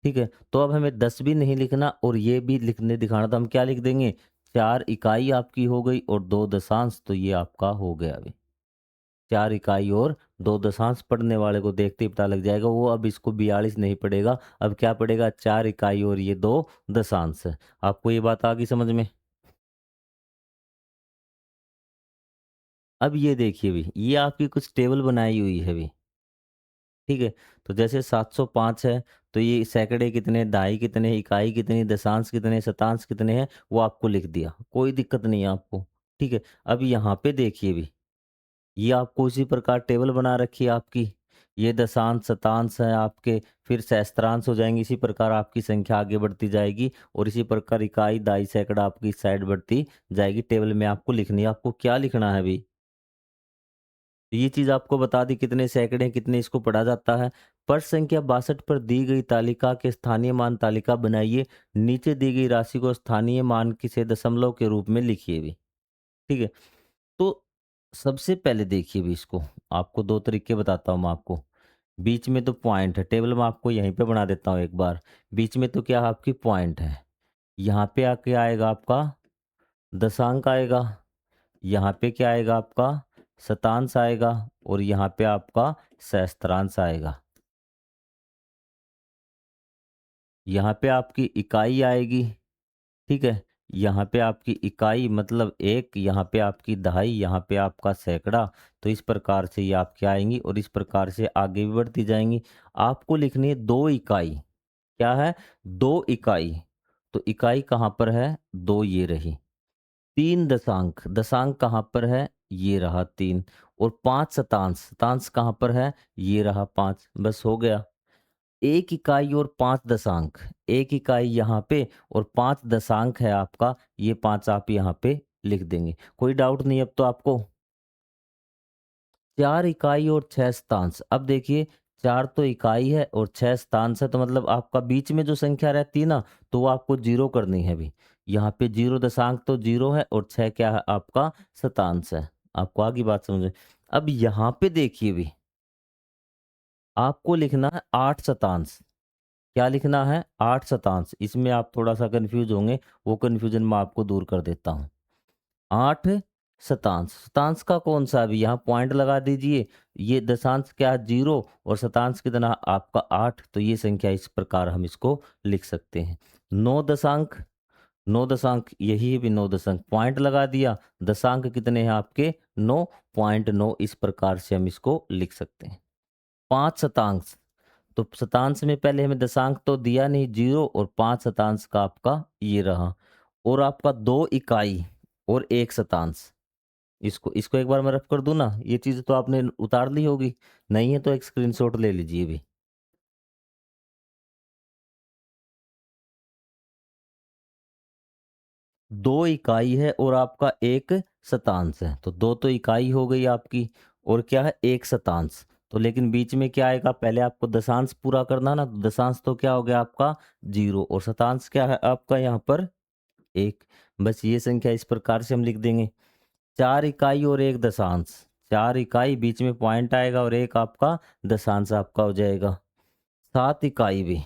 ठीक है? तो अब हमें 10 भी नहीं लिखना और ये भी लिखने दिखाना, तो हम क्या लिख देंगे? 4 इकाई आपकी हो गई और 2 दशांश, तो ये आपका हो गया अभी। 4 इकाई और 2 दशांश, पढ़ने वाले को देखते ही पता लग जाएगा, वो अब इसको 42 नहीं पढ़ेगा, अब क्या पढ़ेगा? 4 इकाई और ये 2 दशांश है। आपको ये बात आ गई समझ में? अब ये देखिए अभी, ये आपकी कुछ टेबल बनाई हुई है अभी, ठीक है? तो जैसे 705 है, तो ये सैकड़े कितने, दहाई कितने, इकाई कितनी, दशांश कितने, शतांश कितने हैं, वो आपको लिख दिया। कोई दिक्कत नहीं है आपको, ठीक है? अब यहाँ पे देखिए अभी, ये आपको इसी प्रकार टेबल बना रखी है आपकी। ये दशांश, शतांश है आपके, फिर सहस्त्रांश हो जाएँगे, इसी प्रकार आपकी संख्या आगे बढ़ती जाएगी और इसी प्रकार इकाई, दहाई, सैकड़ा आपकी इस साइड बढ़ती जाएगी। टेबल में आपको लिखनी है, आपको क्या लिखना है अभी? तो ये चीज़ आपको बता दी, कितने सैकड़े, कितने इसको पढ़ा जाता है। प्रश्न संख्या 62 पर दी गई तालिका के स्थानीय मान तालिका बनाइए। नीचे दी गई राशि को स्थानीय मान किसे दशमलव के रूप में लिखिए भी। ठीक है? तो सबसे पहले देखिए भी इसको, आपको 2 तरीके बताता हूँ मैं आपको। बीच में तो पॉइंट है, टेबल मैं आपको यहीं पे बना देता हूँ एक बार। बीच में तो क्या है आपकी पॉइंट है। यहाँ पे क्या आएगा आपका? दशांक आएगा। यहाँ पे क्या आएगा आपका? शतांश आएगा और यहाँ पे आपका सहस्त्रांश आएगा। यहाँ पे आपकी इकाई आएगी, ठीक है? यहाँ पे आपकी इकाई मतलब 1, यहाँ पे आपकी दहाई, यहाँ पे आपका सैकड़ा। तो इस प्रकार से ये आपकी आएँगी और इस प्रकार से आगे भी बढ़ती जाएँगी। आपको लिखनी है 2 इकाई। क्या है? 2 इकाई। तो इकाई कहाँ पर है? 2 ये रही। 3 दशांक, दशांक कहाँ पर है? ये रहा 3, और 5 शतांश, शतांश कहाँ पर है? ये रहा 5, बस हो गया। 1 इकाई और 5 दशांक, 1 इकाई यहाँ पे और 5 दशांक है आपका, ये 5 आप यहाँ पे लिख देंगे। कोई डाउट नहीं अब तो आपको? 4 इकाई और 6 शतांश। अब देखिए, 4 तो इकाई है और 6 शतांश है, तो मतलब आपका बीच में जो संख्या रहती है ना, तो वो आपको 0 करनी है अभी। यहाँ पे 0 दशांक तो 0 है और 6 क्या है आपका? शतांश है। आपको आ गई बात समझ में? अब यहाँ पे देखिए अभी, आपको लिखना है 8 शतांश। क्या लिखना है? 8 शतांश। इसमें आप थोड़ा-सा कन्फ्यूज़ होंगे, वो कन्फ्यूज़न मैं आपको दूर कर देता हूँ। 8 शतांश, शतांश का कौन-सा? अभी यहाँ पॉइंट लगा दीजिए। ये दशांश क्या है? 0, और शतांश कितना आपका? 8, तो ये संख्या इस प्रकार हम इसको लिख सकते हैं। 9 दशांक, 9 दशांक यही है भी 9 दशक, पॉइंट लगा दिया। दशांक कितने हैं आपके? 9.9, इस प्रकार से हम इसको लिख सकते हैं। 5 शतांश, तो शतांश में पहले हमें दशांक तो दिया नहीं, 0, और 5 शतांश का आपका ये रहा। और आपका 2 इकाई और 1 शतांश। इसको इसको एक बार मैं रफ कर दूँ ना, ये चीज़ तो आपने उतार ली होगी, नहीं है तो एक स्क्रीनशॉट ले लीजिए अभी। 2 इकाई है और आपका 1 शतांश है, तो 2 तो इकाई हो गई आपकी और क्या है 1 शतांश। तो लेकिन बीच में क्या आएगा, पहले आपको दशांश पूरा करना ना, तो दशांश तो क्या हो गया आपका 0 और शतांश क्या है आपका यहाँ पर 1। बस ये संख्या इस प्रकार से हम लिख देंगे, 4 इकाई और 1 दशांश। 4 इकाई बीच में पॉइंट आएगा और 1 आपका दशांश आपका हो जाएगा। 7 इकाई भी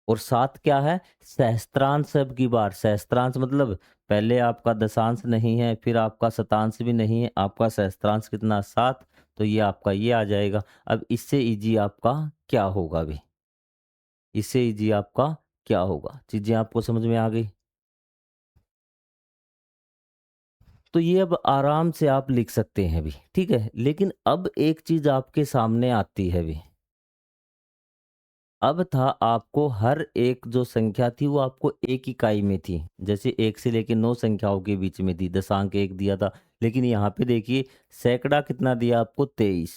और 7 क्या है सहस्त्रांश। अब की बार सहस्त्रांश मतलब पहले आपका दशांश नहीं है, फिर आपका शतांश भी नहीं है, आपका सहस्त्रांश कितना 7, तो ये आपका ये आ जाएगा। अब इससे इजी आपका क्या होगा अभी, इससे इजी आपका क्या होगा, चीजें आपको समझ में आ गई। तो ये अब आराम से आप लिख सकते हैं अभी, ठीक है। लेकिन अब एक चीज आपके सामने आती है अभी, अब था आपको हर एक जो संख्या थी वो आपको एक इकाई में थी। जैसे 1 से लेके 9 संख्याओं के बीच में थी, दशांक 1 दिया था। लेकिन यहाँ पे देखिए सैकड़ा कितना दिया आपको 23,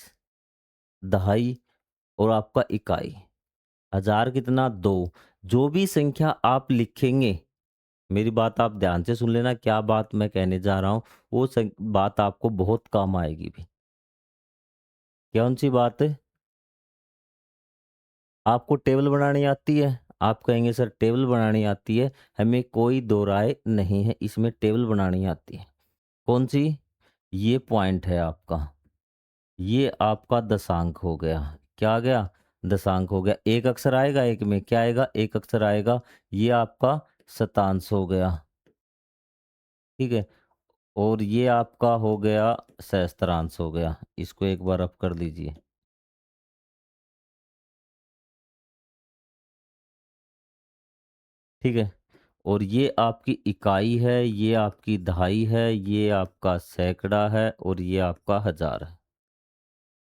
दहाई और आपका इकाई, हजार कितना 2। जो भी संख्या आप लिखेंगे, मेरी बात आप ध्यान से सुन लेना, क्या बात मैं कहने जा रहा हूँ, वो बात आपको बहुत काम आएगी भी। कौन सी बात है? आपको टेबल बनानी आती है? आप कहेंगे सर टेबल बनानी आती है, हमें कोई दो राय नहीं है, इसमें टेबल बनानी आती है। कौन सी? ये पॉइंट है आपका, ये आपका दशांक हो गया। क्या आ गया? दशांक हो गया। एक अक्षर आएगा, एक में क्या आएगा, एक अक्षर आएगा, ये आपका शतांश हो गया, ठीक है। और ये आपका हो गया सहस्त्रांश हो गया। इसको एक बार अप कर लीजिए, ठीक है। और ये आपकी इकाई है, ये आपकी दहाई है, ये आपका सैकड़ा है और ये आपका हजार है।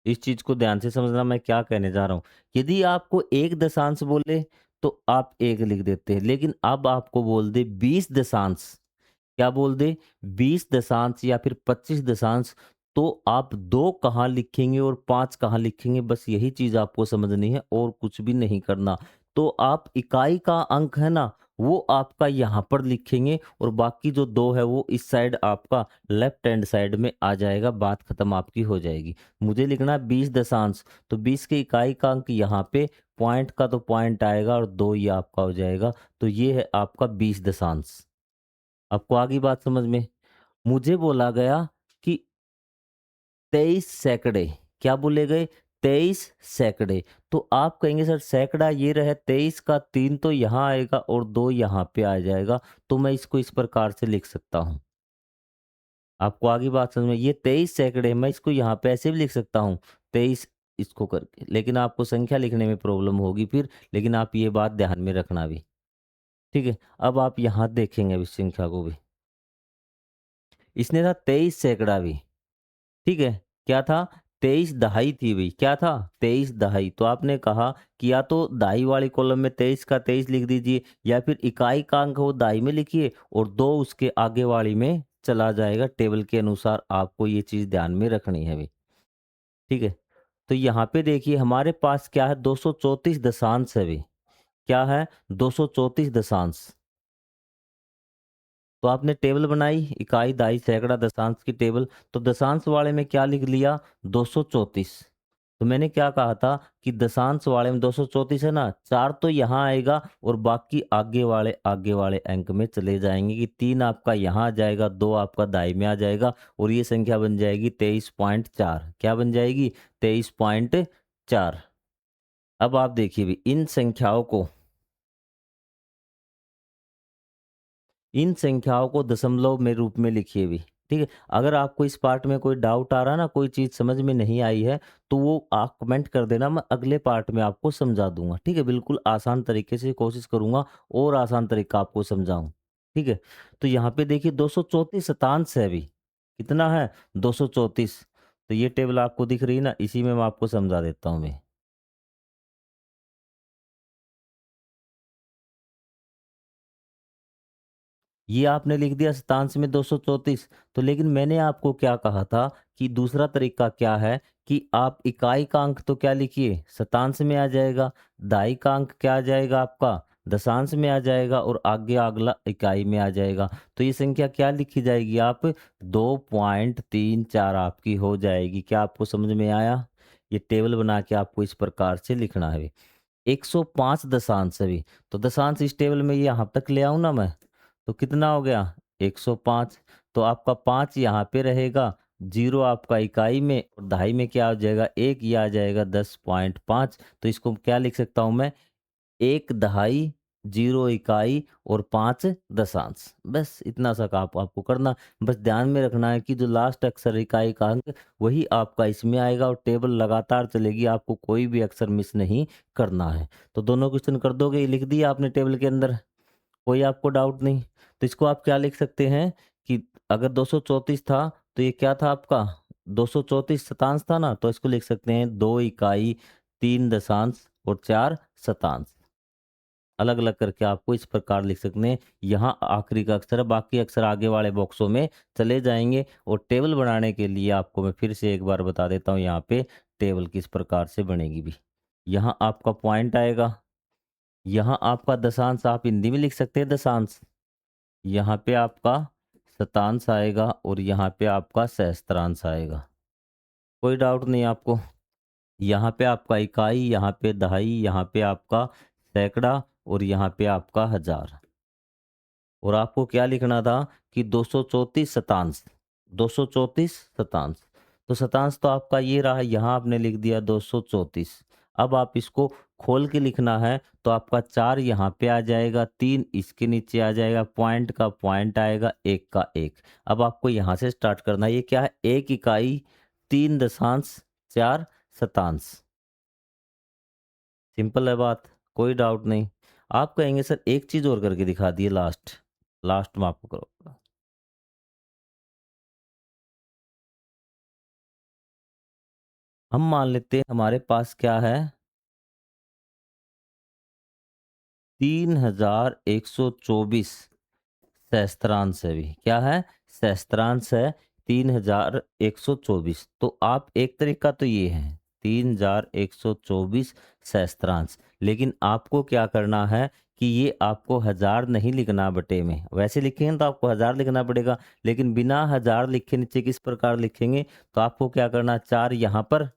इस चीज को ध्यान से समझना, मैं क्या कहने जा रहा हूँ। यदि आपको एक दशांश बोले तो आप एक लिख देते हैं, लेकिन अब आपको बोल दे 20 दशांश, क्या बोल दे 20 दशांश या फिर 25 दशांश, तो आप 2 कहाँ लिखेंगे और 5 कहाँ लिखेंगे, बस यही चीज आपको समझनी है और कुछ भी नहीं करना। तो आप इकाई का अंक है ना, वो आपका यहाँ पर लिखेंगे और बाकी जो 2 है वो इस साइड आपका लेफ्ट हैंड साइड में आ जाएगा, बात खत्म आपकी हो जाएगी। मुझे लिखना है 20 दशांश, तो 20 के इकाई का अंक यहाँ पे, पॉइंट का तो पॉइंट आएगा और 2 ये आपका हो जाएगा, तो ये है आपका 20 दशांश। आपको आगे बात समझ में? मुझे बोला गया कि 23 सैकड़े, क्या बोले गए 23 सैकड़े, तो आप कहेंगे सर सैकड़ा ये रहे 23 का 3 तो यहाँ आएगा और 2 यहाँ पे आ जाएगा, तो मैं इसको इस प्रकार से लिख सकता हूँ। आपको आगे बात समझ में? ये 23 सैकड़े, मैं इसको यहाँ पे ऐसे भी लिख सकता हूँ 23 इसको करके, लेकिन आपको संख्या लिखने में प्रॉब्लम होगी फिर, लेकिन आप ये बात ध्यान में रखना भी, ठीक है। अब आप यहाँ देखेंगे अभी संख्या को भी, इसने था 23 सैकड़ा भी, ठीक है। क्या था? 23 दहाई थी भाई, क्या था 23 दहाई, तो आपने कहा कि या तो दाई वाली कॉलम में 23 का 23 लिख दीजिए, या फिर इकाई का अंक वो दाई में लिखिए और 2 उसके आगे वाली में चला जाएगा। टेबल के अनुसार आपको ये चीज ध्यान में रखनी है भाई, ठीक है। तो यहाँ पे देखिए हमारे पास क्या है 234 दशांश है भाई, क्या है 234 दशांश। तो आपने टेबल बनाई, इकाई दाई सैकड़ा दशांश की टेबल, तो दशांश वाले में क्या लिख लिया 234। तो मैंने क्या कहा था कि दशांश वाले में 234 है ना, 4 तो यहाँ आएगा और बाकी आगे वाले अंक में चले जाएंगे, कि 3 आपका यहाँ आ जाएगा, 2 आपका दाई में आ जाएगा और ये संख्या बन जाएगी 23.4। क्या बन जाएगी 23.4। अब आप देखिए भी इन संख्याओं को, इन संख्याओं को दशमलव में रूप में लिखिए भी, ठीक है। अगर आपको इस पार्ट में कोई डाउट आ रहा ना, कोई चीज समझ में नहीं आई है, तो वो आप कमेंट कर देना, मैं अगले पार्ट में आपको समझा दूंगा, ठीक है। बिल्कुल आसान तरीके से कोशिश करूंगा और आसान तरीका आपको समझाऊं, ठीक है। तो यहाँ पे देखिए 234 शतांश है अभी, कितना है 234। तो ये टेबल आपको दिख रही है ना, इसी में मैं आपको समझा देता हूँ मैं। ये आपने लिख दिया शतांश में 234। तो लेकिन मैंने आपको क्या कहा था कि दूसरा तरीका क्या है कि आप इकाई का अंक तो क्या लिखिए शतांश में आ जाएगा, दहाई का अंक क्या आ जाएगा आपका दशांश में आ जाएगा और आगे अगला इकाई में आ जाएगा। तो ये संख्या क्या लिखी जाएगी आप 2.34 आपकी हो जाएगी। क्या आपको समझ में आया? ये टेबल बना के आपको इस प्रकार से लिखना है। 105 दशांश अभी, तो दशांश इस टेबल में यहाँ तक ले आऊँ ना मैं, तो कितना हो गया 105। तो आपका 5 यहाँ पे रहेगा, 0 आपका इकाई में और दहाई में क्या आ जाएगा 1, ये आ जाएगा 10.5। तो इसको क्या लिख सकता हूँ मैं 1 दहाई, 0 इकाई और 5 दशांश। बस इतना सा आपको करना। बस ध्यान में रखना है कि जो लास्ट अक्षर इकाई का अंक वही आपका इसमें आएगा और टेबल लगातार चलेगी, आपको कोई भी अक्षर मिस नहीं करना है। तो दोनों क्वेश्चन कर दोगे, ये लिख दिया आपने टेबल के अंदर, कोई आपको डाउट नहीं। तो इसको आप क्या लिख सकते हैं कि अगर 234 था तो ये क्या था आपका 234 शतांश था ना, तो इसको लिख सकते हैं 2 इकाई, 3 दशांश और 4 शतांश। अलग अलग करके आपको इस प्रकार लिख सकते हैं। यहाँ आखिरी का अक्षर है, बाकी अक्षर आगे वाले बॉक्सों में चले जाएंगे। और टेबल बनाने के लिए आपको मैं फिर से एक बार बता देता हूँ यहाँ पे टेबल किस प्रकार से बनेगी भी। यहाँ आपका पॉइंट आएगा, यहाँ आपका दशांश आप हिंदी में लिख सकते हैं दशांश, यहाँ पे आपका शतांश आएगा और यहाँ पे आपका सहस्त्रांश आएगा। कोई डाउट नहीं आपको? यहाँ पे आपका इकाई, यहाँ पे दहाई, यहाँ पे आपका सैकड़ा और यहाँ पे आपका हजार। और आपको क्या लिखना था कि 234 शतांश, 234 शतांश। तो शतांश तो आपका ये रहा, यहाँ आपने लिख दिया 234। अब आप इसको खोल के लिखना है तो आपका 4 यहाँ पे आ जाएगा, 3 इसके नीचे आ जाएगा, पॉइंट का पॉइंट आएगा, 1 का 1। अब आपको यहाँ से स्टार्ट करना है, ये क्या है 1 इकाई, 3 दशांश, 4 शतांश। सिंपल है बात, कोई डाउट नहीं। आप कहेंगे सर एक चीज़ और करके दिखा दिए लास्ट, लास्ट में आपको करो। हम मान लेते हैं हमारे पास क्या है 3124 सहस्त्रांश है। भी क्या है सहस्त्रांश है 3124। तो आप एक तरीका तो ये है 3124 सहस्त्रांश, लेकिन आपको क्या करना है कि ये आपको हजार नहीं लिखना बटे में, वैसे लिखेंगे तो आपको हजार लिखना पड़ेगा, लेकिन बिना हजार लिखे नीचे किस प्रकार लिखेंगे, तो आपको क्या करना 4 यहाँ पर,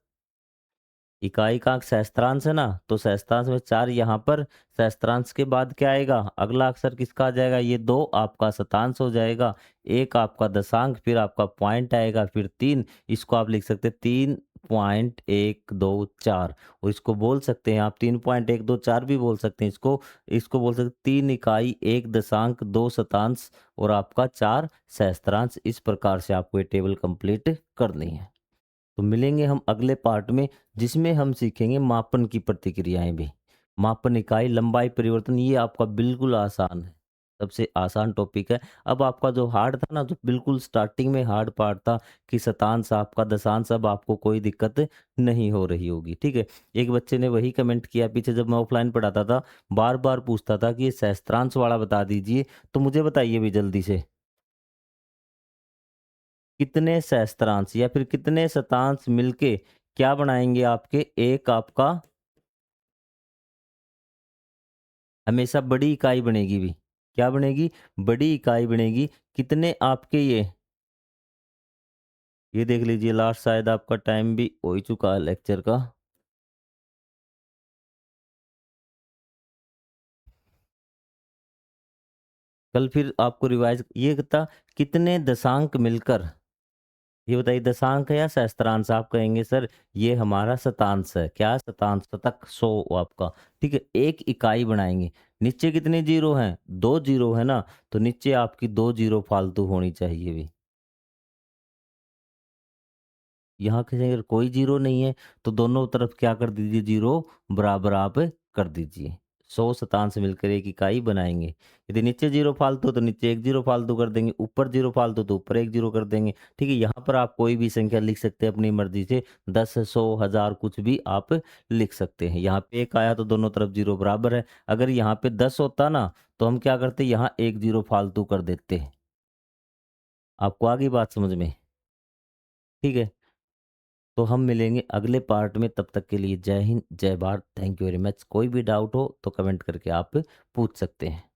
इकाई का अंक सहस्त्रांश है ना, तो सहस्त्रांश में 4 यहाँ पर, सहस्त्रांश के बाद क्या आएगा अगला अक्षर किसका आ जाएगा, ये 2 आपका शतांश हो जाएगा, 1 आपका दशांक, फिर आपका पॉइंट आएगा, फिर 3, इसको आप लिख सकते हैं 3.124। और इसको बोल सकते हैं आप 3.124 भी बोल सकते हैं इसको। इसको बोल सकते हैं 3 इकाई, 1 दशांक, 2 शतांश और आपका 4 सहस्त्रांश। इस प्रकार से आपको ये टेबल कंप्लीट करनी है। तो मिलेंगे हम अगले पार्ट में, जिसमें हम सीखेंगे मापन की प्रतिक्रियाएं भी। मापन इकाई लंबाई परिवर्तन, ये आपका बिल्कुल आसान है, सबसे आसान टॉपिक है। अब आपका जो हार्ड था ना, जो बिल्कुल स्टार्टिंग में हार्ड पार्ट था कि शतांश आपका दशांश, अब आपको कोई दिक्कत नहीं हो रही होगी। ठीक है। एक बच्चे ने वही कमेंट किया पीछे जब मैं ऑफलाइन पढ़ाता था, बार बार पूछता था कि ये सहस्त्रांश वाला बता दीजिए। तो मुझे बताइए भी जल्दी से, कितने सहस्त्रांश या फिर कितने शतांश मिलके क्या बनाएंगे आपके एक आपका हमेशा बड़ी इकाई बनेगी भी। क्या बनेगी? बड़ी इकाई बनेगी। कितने आपके ये देख लीजिए, लास्ट शायद आपका टाइम भी हो ही चुका है लेक्चर का। कल फिर आपको रिवाइज ये था कितने दशांक मिलकर, ये बताइए दशांक है या सहस्त्रांश? आप कहेंगे सर ये हमारा शतांश है। क्या शतांश? शतक 100 आपका। ठीक है, एक इकाई बनाएंगे। नीचे कितने जीरो हैं? 2 जीरो है ना, तो नीचे आपकी 2 जीरो फालतू होनी चाहिए भी। यहाँ कहीं अगर कोई जीरो नहीं है तो दोनों तरफ क्या कर दीजिए, जीरो बराबर आप कर दीजिए। 100 शतांश मिलकर एक इकाई बनाएँगे। यदि नीचे 0 फालतू तो नीचे 1 0 फालतू कर देंगे, ऊपर 0 फालतू तो ऊपर 1 0 कर देंगे। ठीक है? यहाँ पर आप कोई भी संख्या लिख सकते हैं अपनी मर्ज़ी से 10, 100, 1000 कुछ भी आप लिख सकते हैं। यहाँ पे 1 आया तो दोनों तरफ 0 बराबर है। अगर यहाँ पे 10 होता ना तो हम क्या करते यहाँ 1 0 फालतू कर देते। आपको आ गई बात समझ में? ठीक है? तो हम मिलेंगे अगले पार्ट में, तब तक के लिए जय हिंद, जय Bharat, thank you very much. कोई भी डाउट हो तो कमेंट करके आप पूछ सकते हैं।